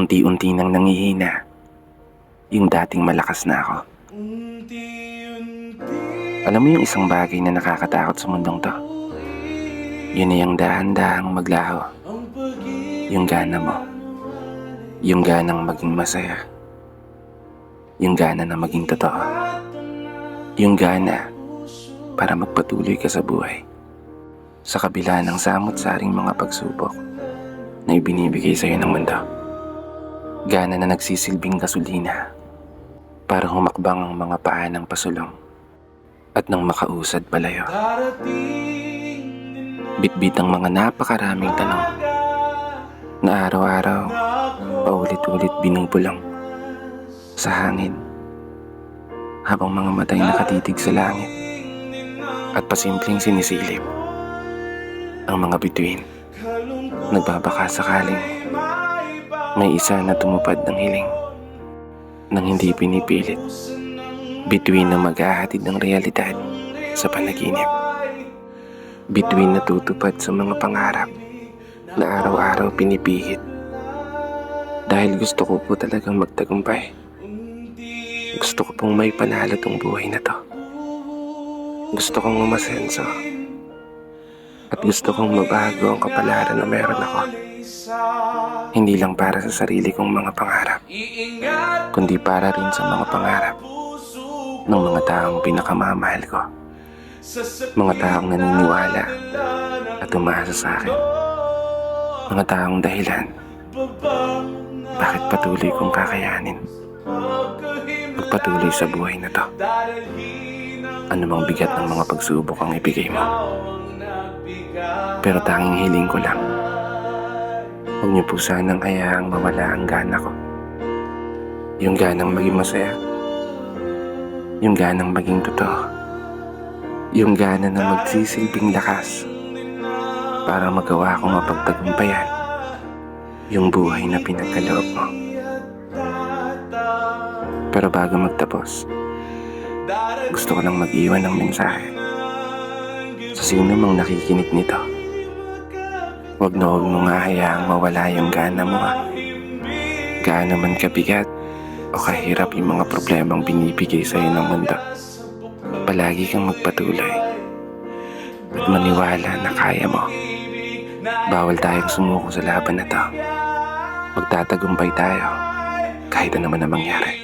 Unti-unti nang nangihina yung dating malakas na ako. Alam mo yung isang bagay na nakakatakot sa mundong to? Yun na yung dahan-dahang maglaho. Yung gana mo. Yung ganang maging masaya. Yung gana na maging totoo. Yung gana para magpatuloy ka sa buhay. Sa kabila ng samot-saring mga pagsubok na ibinibigay sa'yo ng mundo. Gana na nagsisilbing gasolina para humakbang ang mga paa ng pasulong at nang makausad palayo. Bitbit ang mga napakaraming tanong na araw-araw paulit-ulit binubulong sa hangin habang mga matay nakatitig sa langit at pasimpleng sinisilip ang mga bituin. Nagbabaka sakaling may isa na tumupad ng hiling nang hindi pinipilit. Bituin na maghahatid ng realidad sa panaginip. Bituin na tutupad sa mga pangarap na araw-araw pinipihit. Dahil gusto ko po talagang magtagumpay. Gusto ko pong may panalo tong buhay na to. Gusto kong umasenso. At gusto kong mabago ang kapalaran na meron ako. Hindi lang para sa sarili kong mga pangarap, kundi para rin sa mga pangarap ng mga taong pinakamamahal ko. Mga taong naniniwala at umaasa sa akin. Mga taong dahilan bakit patuloy kong kakayanin magpatuloy sa buhay na to. Anumang bigat ng mga pagsubok ang ibigay mo. Pero tanging hiling ko lang, huwag niyo po sanang hayaang mawala ang gana ko. Yung ganang maging masaya. Yung ganang maging totoo. Yung gana na magsisilbing lakas para magawa kong mapagtagumpayan yung buhay na pinagkaloob mo. Pero bago magtapos, gusto ko lang mag-iwan ng mensahe sa sino mang nakikinig nito. Huwag na huwag mong hayaang mawala yung gana mo. Gaano man kabigat o kahirap yung mga problemang binibigay sa'yo ng mundo, palagi kang magpatuloy at maniwala na kaya mo. Bawal tayong sumuko sa laban na to. Magtatagumpay tayo kahit ano man ang mangyari.